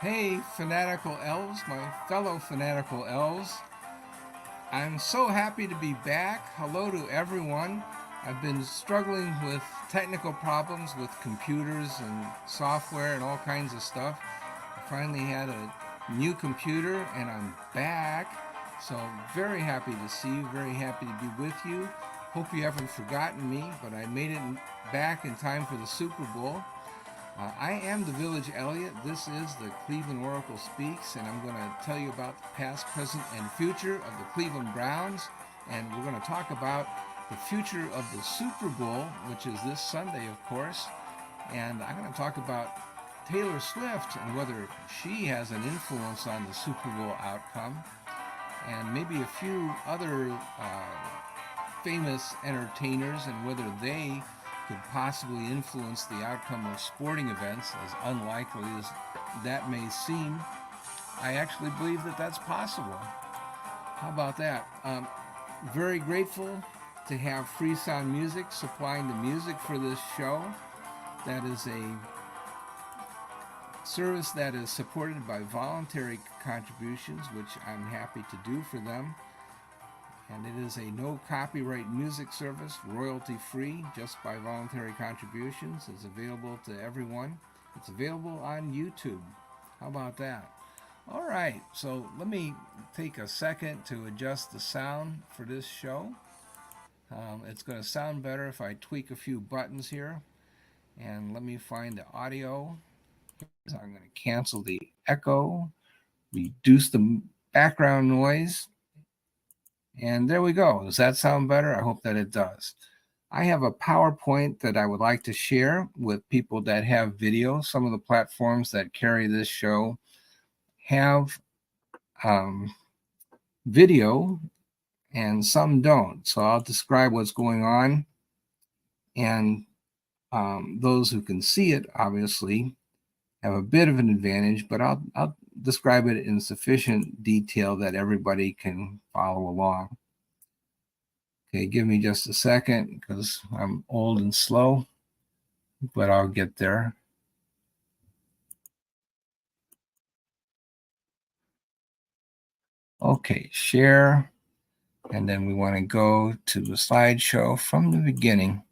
Hey, fanatical elves, my fellow fanatical elves. I'm so happy to be back. Hello to everyone. I've been struggling with technical problems with computers and software and all kinds of stuff. I finally had a new computer and I'm back. So, very happy to see you, very happy to be with you. Hope you haven't forgotten me, but I made it back in time for the Super Bowl. I am the Village Elliot. This is the Cleveland Oracle Speaks, and I'm going to tell you about the past, present, and future of the Cleveland Browns. And we're going to talk about the future of the Super Bowl, which is this Sunday, of course. And I'm going to talk about Taylor Swift and whether she has an influence on the Super Bowl outcome, and maybe a few other famous entertainers and whether they could possibly influence the outcome of sporting events, as unlikely as that may seem. I actually believe that that's possible. How about that? Very grateful to have Free Sound Music supplying the music for this show. That is a service that is supported by voluntary contributions, which I'm happy to do for them. And it is a no copyright music service, royalty free, just by voluntary contributions. It's available to everyone. It's available on YouTube. How about that? All right, so let me take a second to adjust the sound for this show. It's going to sound better if I tweak a few buttons here. And let me find the audio. So I'm going to cancel the echo, reduce the background noise, and there we go. Does that sound better? I hope that it does. I have a PowerPoint that I would like to share with people that have video. Some of the platforms that carry this show have video and some don't. So I'll describe what's going on. And those who can see it, obviously, have a bit of an advantage, but I'll describe it in sufficient detail that everybody can follow along. Okay, give me just a second because I'm old and slow, but I'll get there. Okay, share, and then we want to go to the slideshow from the beginning.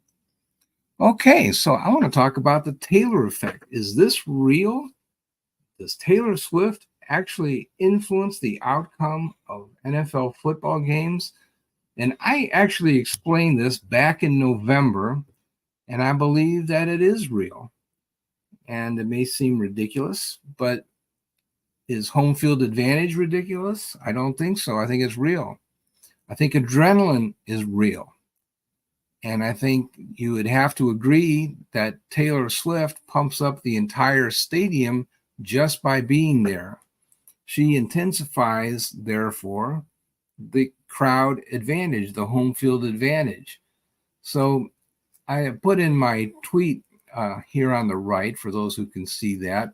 Okay, so I want to talk about the Taylor effect. Is this real? Does Taylor Swift actually influence the outcome of NFL football games? And I actually explained this back in November, and I believe that it is real. And it may seem ridiculous, but is home field advantage ridiculous? I don't think so. I think it's real. I think adrenaline is real. And I think you would have to agree that Taylor Swift pumps up the entire stadium just by being there. She intensifies, therefore, the crowd advantage, the home field advantage. So I have put in my tweet here on the right, for those who can see that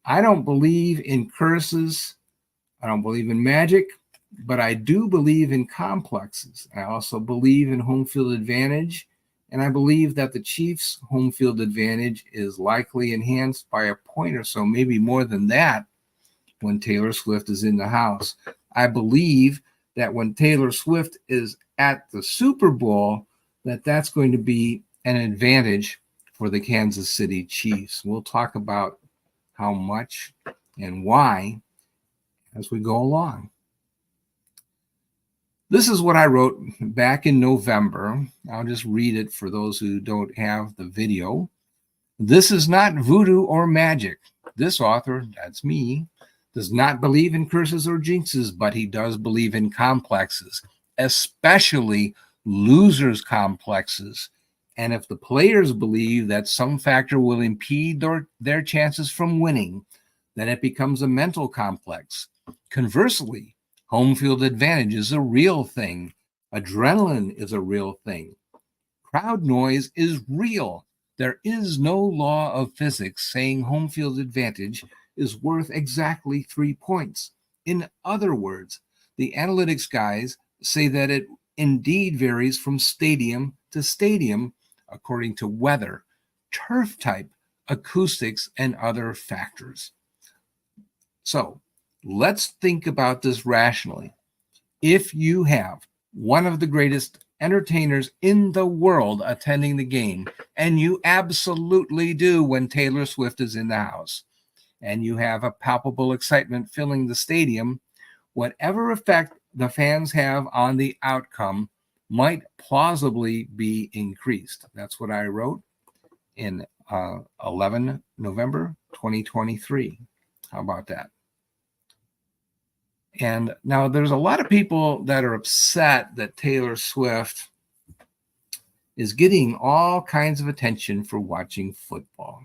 I don't believe in curses. I don't believe in magic, but I do believe in complexes. I also believe in home field advantage, and I believe that the Chiefs' home field advantage is likely enhanced by a point or so, maybe more than that, when Taylor Swift is in the house. I believe that when Taylor Swift is at the Super Bowl, that's going to be an advantage for the Kansas City Chiefs. We'll talk about how much and why as we go along. This is what I wrote back in November. I'll just read it for those who don't have the video. This is not voodoo or magic. This author, that's me, does not believe in curses or jinxes, but he does believe in complexes, especially losers' complexes. And if the players believe that some factor will impede their chances from winning, then it becomes a mental complex. Conversely, home field advantage is a real thing. Adrenaline is a real thing. Crowd noise is real. There is no law of physics saying home field advantage is worth exactly 3 points. In other words, the analytics guys say that it indeed varies from stadium to stadium according to weather, turf type, acoustics, and other factors. So let's think about this rationally. If you have one of the greatest entertainers in the world attending the game, and you absolutely do when Taylor Swift is in the house, and you have a palpable excitement filling the stadium, whatever effect the fans have on the outcome might plausibly be increased. That's what I wrote in 11 November 2023. How about that? And now there's a lot of people that are upset that Taylor Swift is getting all kinds of attention for watching football.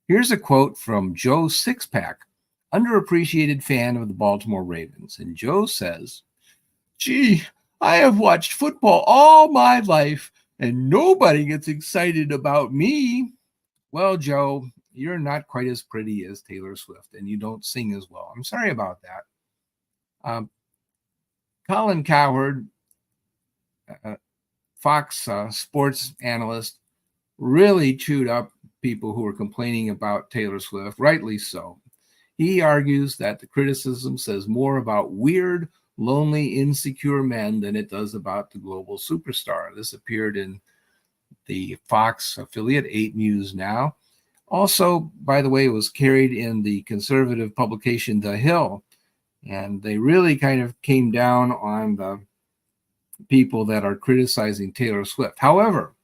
Here's a quote from Joe Sixpack, underappreciated fan of the Baltimore Ravens. And Joe says, "Gee, I have watched football all my life and nobody gets excited about me." Well, Joe, you're not quite as pretty as Taylor Swift and you don't sing as well. I'm sorry about that. Colin Cowherd, Fox sports analyst, really chewed up people who were complaining about Taylor Swift, rightly so. He argues that the criticism says more about weird, lonely, insecure men than it does about the global superstar. This appeared in the Fox affiliate, 8 News Now. Also, by the way, it was carried in the conservative publication The Hill. And they really kind of came down on the people that are criticizing Taylor Swift. However,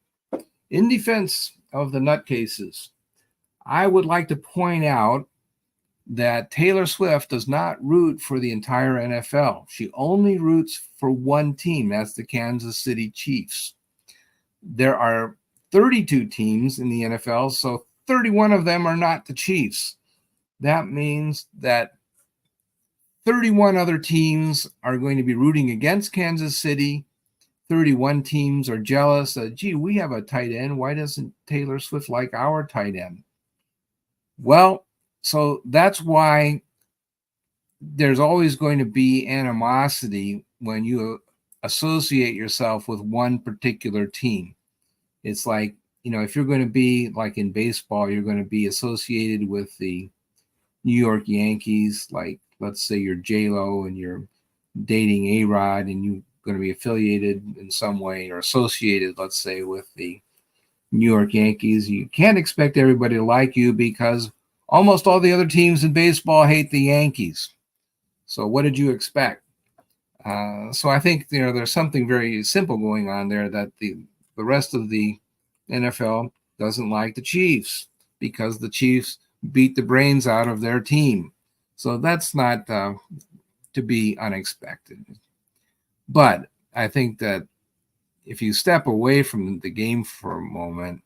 in defense of the nutcases, I would like to point out that Taylor Swift does not root for the entire NFL. She only roots for one team. That's the Kansas City Chiefs. There are 32 teams in the NFL, so 31 of them are not the Chiefs. That means that 31 other teams are going to be rooting against Kansas City. 31 teams are jealous. Gee, we have a tight end. Why doesn't Taylor Swift like our tight end? Well, so that's why there's always going to be animosity when you associate yourself with one particular team. It's like, if you're going to be like in baseball, you're going to be associated with the New York Yankees, like let's say you're J-Lo and you're dating A-Rod and you're going to be affiliated in some way or associated, let's say, with the New York Yankees. You can't expect everybody to like you because almost all the other teams in baseball hate the Yankees. So what did you expect? So I think there's something very simple going on there, that the rest of the NFL doesn't like the Chiefs because the Chiefs beat the brains out of their team. So that's not to be unexpected. But I think that if you step away from the game for a moment,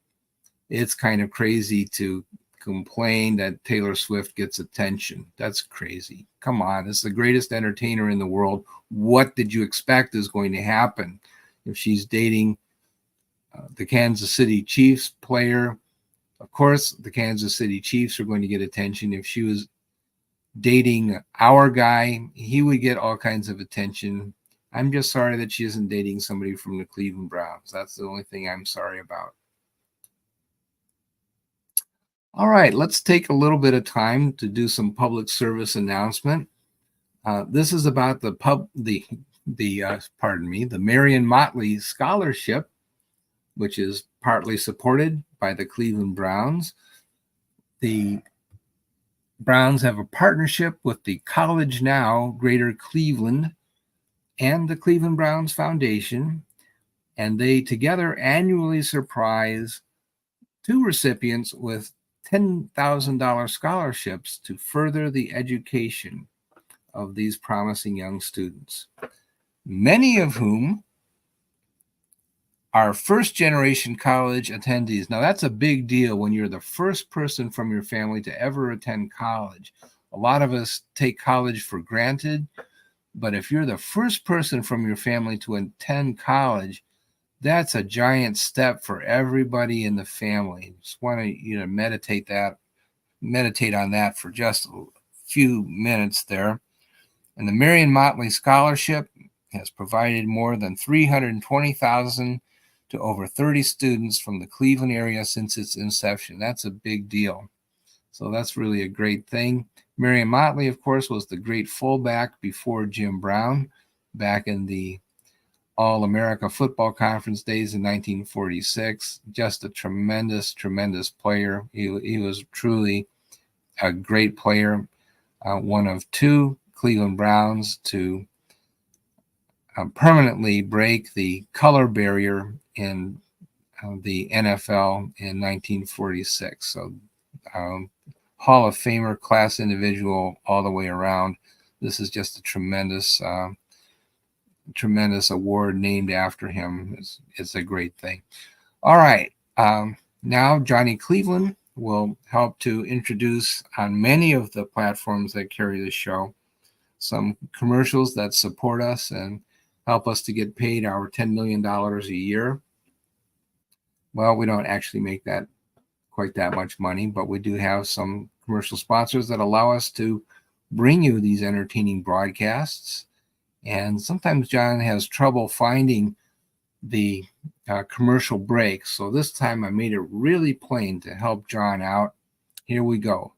it's kind of crazy to complain that Taylor Swift gets attention. That's crazy. Come on, it's the greatest entertainer in the world. What did you expect is going to happen if she's dating the Kansas City Chiefs player? Of course, the Kansas City Chiefs are going to get attention. If she was dating our guy, he would get all kinds of attention. I'm just sorry that she isn't dating somebody from the Cleveland Browns. That's the only thing I'm sorry about. All right, let's take a little bit of time to do some public service announcement. This is about the Marion Motley Scholarship, which is partly supported by the Cleveland Browns. The Browns have a partnership with the College Now Greater Cleveland and the Cleveland Browns Foundation, and they together annually surprise 2 recipients with $10,000 scholarships to further the education of these promising young students, many of whom are first-generation college attendees. Now, that's a big deal when you're the first person from your family to ever attend college. A lot of us take college for granted, but if you're the first person from your family to attend college, that's a giant step for everybody in the family. Just want you to meditate on that for just a few minutes there. And the Marion Motley Scholarship has provided more than $320,000 to over 30 students from the Cleveland area since its inception. That's a big deal. So that's really a great thing. Marion Motley, of course, was the great fullback before Jim Brown back in the All-America Football Conference days in 1946. Just a tremendous, tremendous player. He was truly a great player, one of two Cleveland Browns to permanently break the color barrier in the NFL in 1946. So Hall of Famer class individual all the way around. This is just a tremendous award named after him. It's a great thing. All right. Now Johnny Cleveland will help to introduce on many of the platforms that carry the show some commercials that support us and help us to get paid our $10 million a year. Well, we don't actually make that quite that much money, but we do have some commercial sponsors that allow us to bring you these entertaining broadcasts. And sometimes John has trouble finding the commercial break. So this time I made it really plain to help John out. Here we go.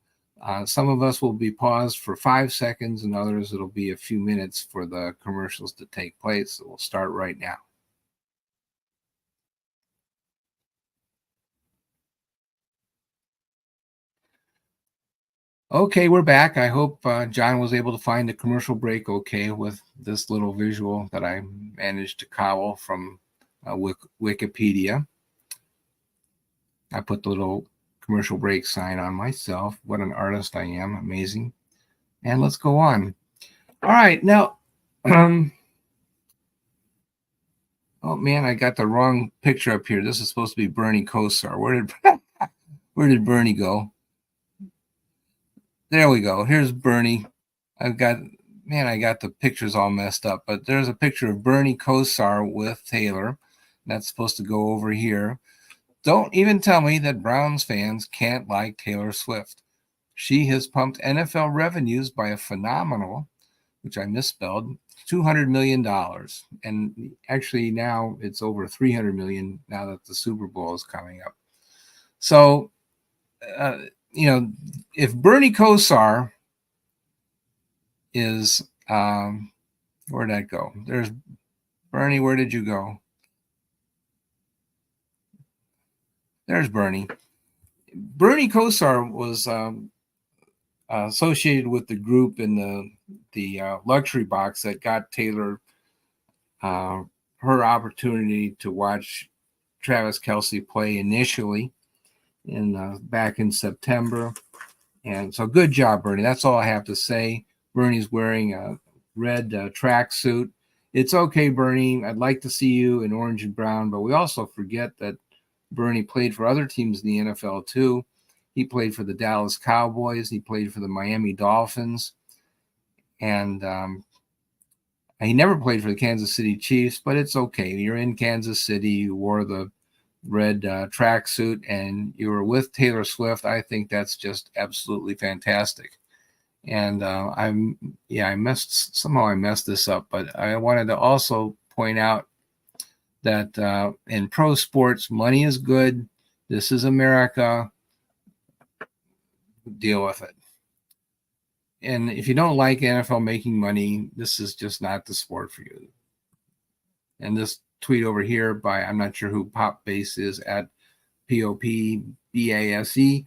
Some of us will be paused for 5 seconds, and others it'll be a few minutes for the commercials to take place. So we'll start right now. Okay, we're back. I hope John was able to find the commercial break okay with this little visual that I managed to cobble from Wikipedia. I put the little commercial break sign on myself. What an artist I am. Amazing. And let's go on. All right. Now, oh man, I got the wrong picture up here. This is supposed to be Bernie Kosar. Where did Bernie go? There we go. Here's Bernie. I got the pictures all messed up, but there's a picture of Bernie Kosar with Taylor. That's supposed to go over here. Don't even tell me that Browns fans can't like Taylor Swift. She has pumped NFL revenues by a phenomenal, which I misspelled, $200 million. And actually now it's over $300 million now that the Super Bowl is coming up. So, if Bernie Kosar is, where'd that go? There's Bernie. Where did you go? There's Bernie. Bernie Kosar was associated with the group in the luxury box that got Taylor her opportunity to watch Travis Kelce play initially back in September. And so good job, Bernie. That's all I have to say. Bernie's wearing a red tracksuit. It's okay, Bernie. I'd like to see you in orange and brown, but we also forget that Bernie played for other teams in the NFL too. He played for the Dallas Cowboys. He played for the Miami Dolphins. And he never played for the Kansas City Chiefs, but it's okay. You're in Kansas City. You wore the red tracksuit, and you were with Taylor Swift. I think that's just absolutely fantastic. And I messed this up, but I wanted to also point out that in pro sports, money is good. This is America. Deal with it. And if you don't like NFL making money, this is just not the sport for you. And this tweet over here by, I'm not sure who Pop Base is, at POPBASE.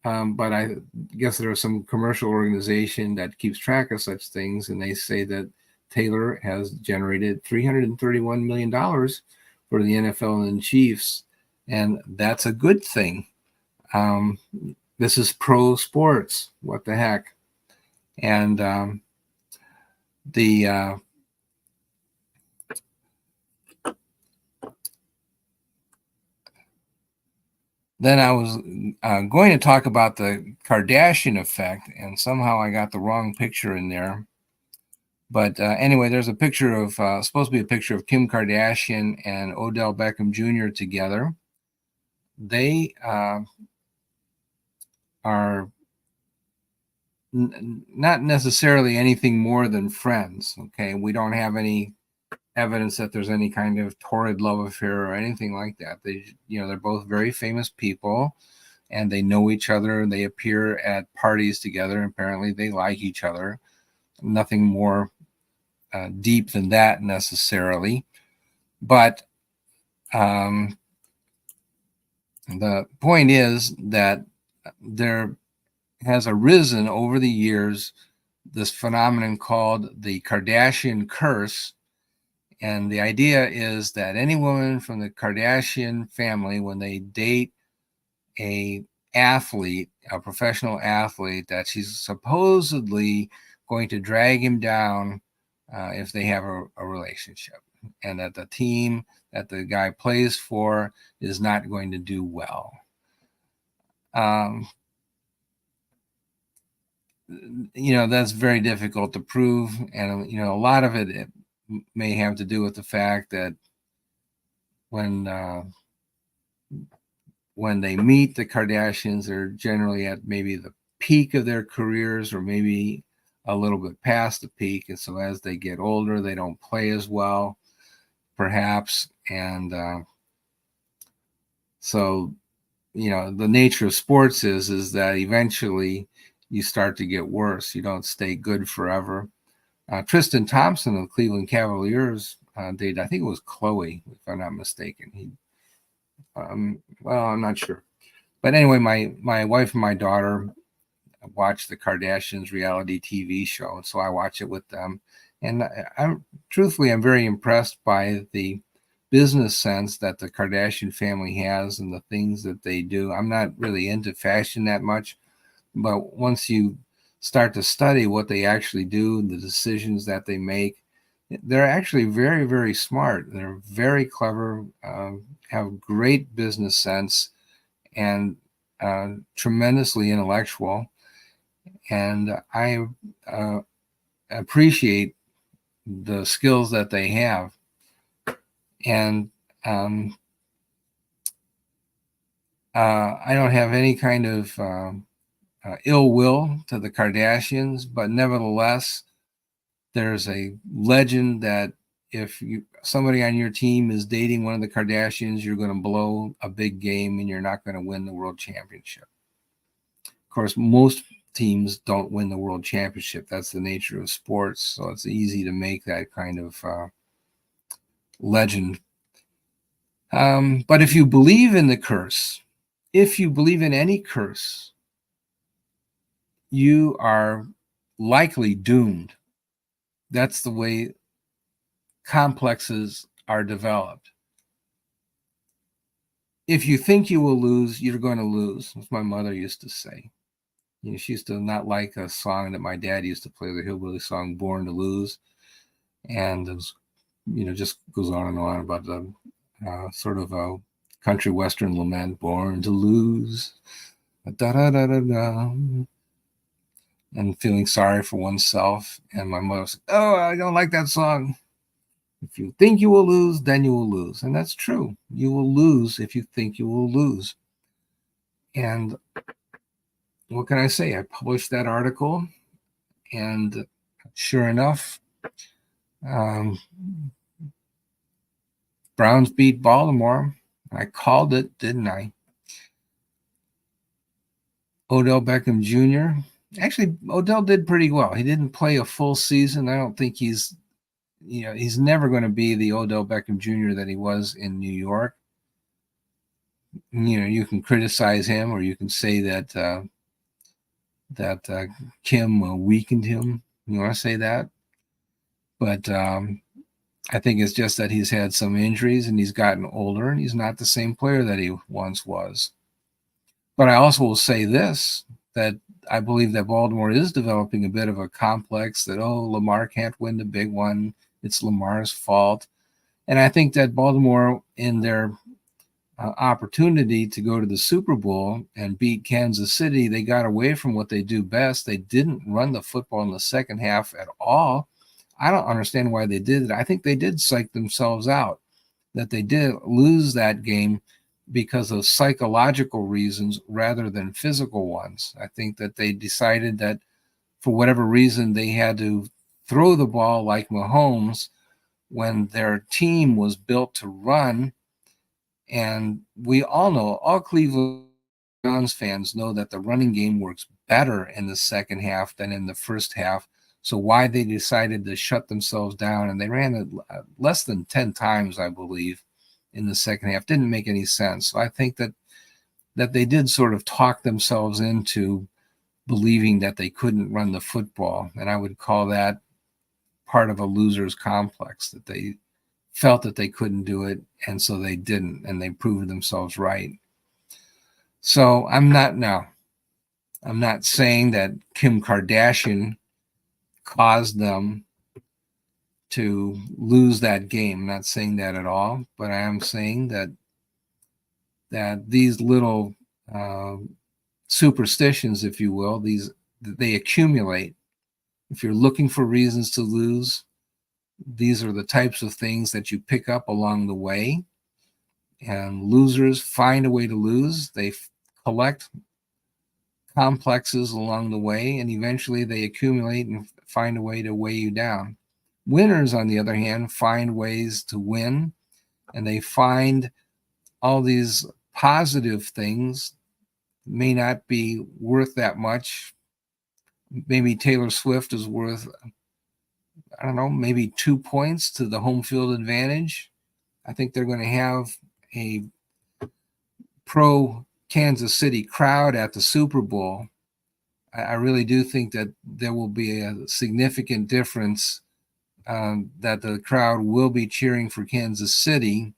But I guess there's some commercial organization that keeps track of such things, and they say that Taylor has generated $331 million for the NFL and Chiefs, and that's a good thing. This is pro sports. What the heck? And then I was going to talk about the Kardashian effect, and somehow I got the wrong picture in there. But anyway, there's a picture of, supposed to be a picture of Kim Kardashian and Odell Beckham Jr. together. They are not necessarily anything more than friends. Okay, we don't have any evidence that there's any kind of torrid love affair or anything like that. They're both very famous people, and they know each other. They appear at parties together. Apparently, they like each other. Nothing more deep than that necessarily. But the point is that there has arisen over the years this phenomenon called the Kardashian curse. And the idea is that any woman from the Kardashian family, when they date a professional athlete, that she's supposedly going to drag him down if they have a relationship, and that the team that the guy plays for is not going to do well. That's very difficult to prove, and a lot of it may have to do with the fact that when they meet, the Kardashians, they're generally at maybe the peak of their careers, or maybe a little bit past the peak. And so as they get older, they don't play as well, perhaps. And so, the nature of sports is that eventually you start to get worse. You don't stay good forever. Tristan Thompson of the Cleveland Cavaliers dated, I think it was Chloe, if I'm not mistaken. Well, I'm not sure. But anyway, my wife and my daughter watch the Kardashians reality TV show, and so I watch it with them. And I'm very impressed by the business sense that the Kardashian family has and the things that they do. I'm not really into fashion that much, but once you start to study what they actually do, the decisions that they make, they're actually very, very smart. They're very clever, have great business sense, and tremendously intellectual. And I appreciate the skills that they have. And I don't have any kind of ill will to the Kardashians, but nevertheless, there's a legend that if somebody on your team is dating one of the Kardashians, you're going to blow a big game and you're not going to win the world championship. Of course, most teams don't win the world championship. That's the nature of sports. So it's easy to make that kind of legend. But if you believe in the curse, if you believe in any curse, you are likely doomed. That's the way complexes are developed. If you think you will lose, you're going to lose, as my mother used to say. She used to not like a song that my dad used to play, the hillbilly song "Born to Lose," and it was, just goes on and on about the sort of a country western lament, "Born to Lose," da da da da da, and feeling sorry for oneself. And my mother said, "Oh, I don't like that song. If you think you will lose, then you will lose." And that's true. You will lose if you think you will lose. And what can I say? I published that article, and sure enough, Browns beat Baltimore. I called it, didn't I? Odell Beckham Jr. Actually, Odell did pretty well. He didn't play a full season. I don't think he's never going to be the Odell Beckham Jr. that he was in New York. You can criticize him, or you can say that Kim weakened him. You want to say that? But I think it's just that he's had some injuries and he's gotten older, and he's not the same player that he once was. But I also will say this, that I believe that Baltimore is developing a bit of a complex that, Lamar can't win the big one. It's Lamar's fault. And I think that Baltimore, in their opportunity to go to the Super Bowl and beat Kansas City, they got away from what they do best. They didn't run the football in the second half at all. I don't understand why they did it. I think they did psych themselves out, that they did lose that game because of psychological reasons rather than physical ones. I think that they decided that for whatever reason they had to throw the ball like Mahomes when their team was built to run. And we all know, all Cleveland Browns fans know that the running game works better in the second half than in the first half. So why they decided to shut themselves down, and they ran it less than 10 times, I believe, in the second half, didn't make any sense. So I think that they did sort of talk themselves into believing that they couldn't run the football. And I would call that part of a loser's complex, that they felt that they couldn't do it, and so they didn't, and they proved themselves right. So I'm not saying that Kim Kardashian caused them to lose that game. I'm not saying that at all, but I am saying that these little superstitions, if you will, they accumulate. If you're looking for reasons to lose, these are the types of things that you pick up along the way. And losers find a way to lose. They collect complexes along the way, and eventually they accumulate and find a way to weigh you down. Winners, on the other hand, find ways to win, and they find all these positive things may not be worth that much. Maybe Taylor Swift is worth, I don't know, maybe 2 points to the home field advantage. I think they're going to have a pro Kansas City crowd at the Super Bowl. I really do think that there will be a significant difference, that the crowd will be cheering for Kansas City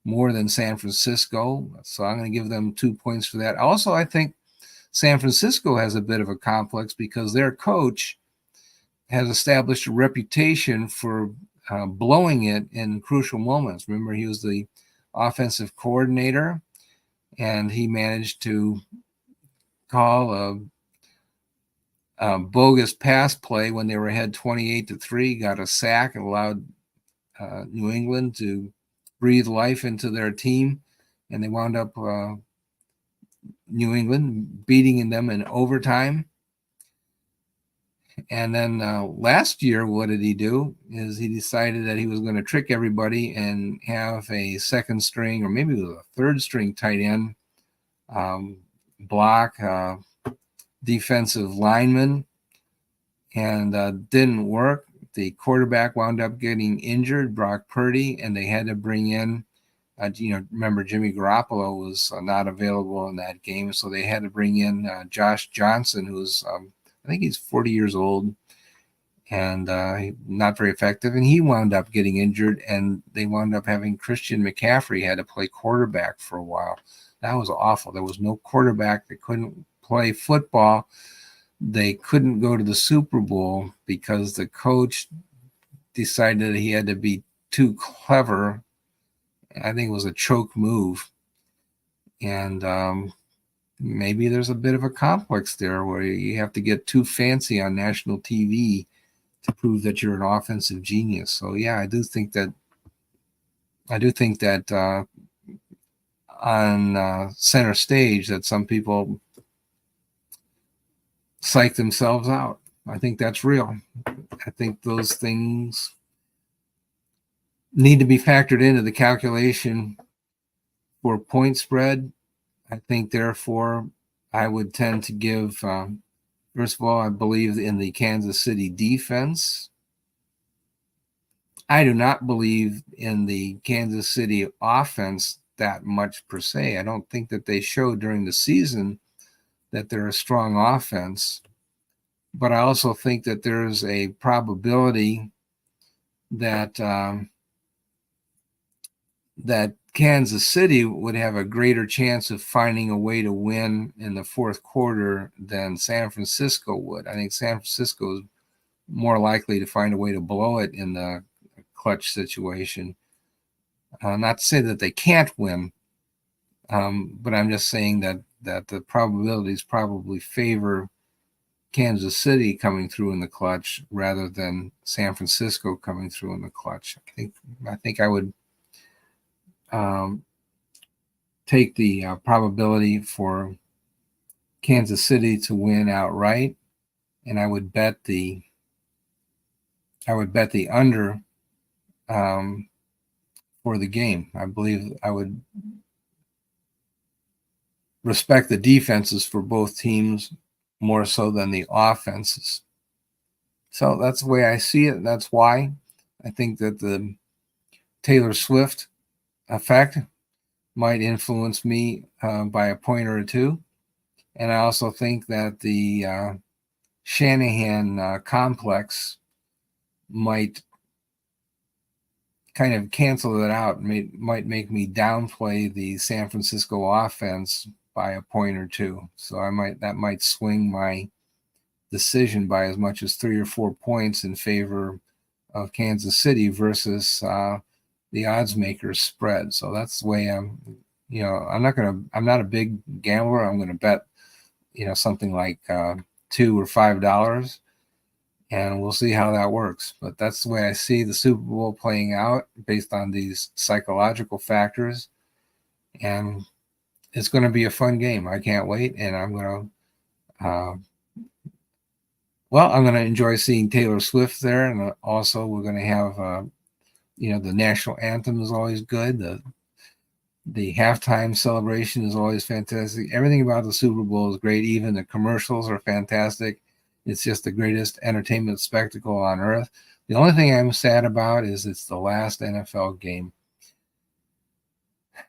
more than San Francisco. So I'm going to give them 2 points for that. Also, I think San Francisco has a bit of a complex because their coach has established a reputation for blowing it in crucial moments. Remember, he was the offensive coordinator, and he managed to call a bogus pass play when they were ahead 28-3, got a sack, and allowed New England to breathe life into their team, and they wound up New England beating them in overtime. And then last year, what did he do? Is he decided that he was going to trick everybody and have a second string, or maybe it was a third string tight end, block defensive lineman, and didn't work. The quarterback wound up getting injured, Brock Purdy, and they had to bring in, remember Jimmy Garoppolo was not available in that game, so they had to bring in Josh Johnson, who's I think he's 40 years old and not very effective. And he wound up getting injured, and they wound up having Christian McCaffrey had to play quarterback for a while. That was awful. There was no quarterback. They couldn't play football. They couldn't go to the Super Bowl because the coach decided that he had to be too clever. I think it was a choke move. And maybe there's a bit of a complex there where you have to get too fancy on national TV to prove that you're an offensive genius. So yeah, I do think that on center stage that some people psych themselves out. I think that's real. I think those things need to be factored into the calculation for point spread. I think, therefore, I would tend to give, first of all, I believe in the Kansas City defense. I do not believe in the Kansas City offense that much per se. I don't think that they showed during the season that they're a strong offense. But I also think that there's a probability that that Kansas City would have a greater chance of finding a way to win in the fourth quarter than San Francisco would. I think San Francisco is more likely to find a way to blow it in the clutch situation. Not to say that they can't win, but I'm just saying that the probabilities probably favor Kansas City coming through in the clutch rather than San Francisco coming through in the clutch. I think I would take the probability for Kansas City to win outright, and I would bet the under for the game. I believe I would respect the defenses for both teams more so than the offenses. So that's the way I see it. That's why I think that the Taylor Swift effect might influence me by a point or two. And I also think that the Shanahan complex might kind of cancel that out, might make me downplay the San Francisco offense by a point or two. So that might swing my decision by as much as 3 or 4 points in favor of Kansas City versus the odds makers spread. So that's the way I'm not a big gambler. I'm going to bet, something like $2 or $5, and we'll see how that works. But that's the way I see the Super Bowl playing out based on these psychological factors. And it's going to be a fun game. I can't wait. And I'm going to enjoy seeing Taylor Swift there. And also we're going to have, the national anthem is always good. The halftime celebration is always fantastic. Everything about the Super Bowl is great. Even the commercials are fantastic. It's just the greatest entertainment spectacle on earth. The only thing I'm sad about is it's the last NFL game.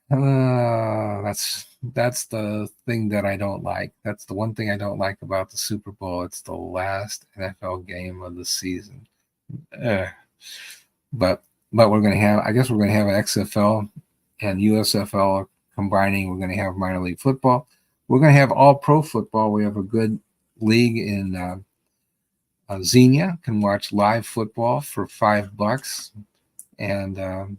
That's the thing that I don't like. That's the one thing I don't like about the Super Bowl. It's the last NFL game of the season. But we're going to have, I guess we're going to have an XFL and USFL combining. We're going to have minor league football. We're going to have all pro football. We have a good league in Xenia. Can watch live football for $5, and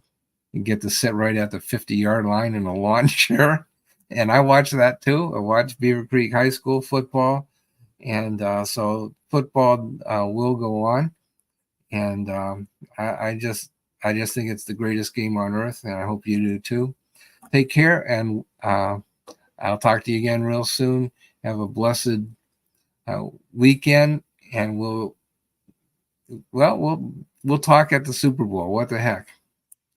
you get to sit right at the 50-yard line in a lawn chair. And I watch that too. I watch Beaver Creek High School football, and so football will go on. And I just think it's the greatest game on earth, and I hope you do too. Take care, and I'll talk to you again real soon. Have a blessed weekend, and we'll talk at the Super Bowl. What the heck?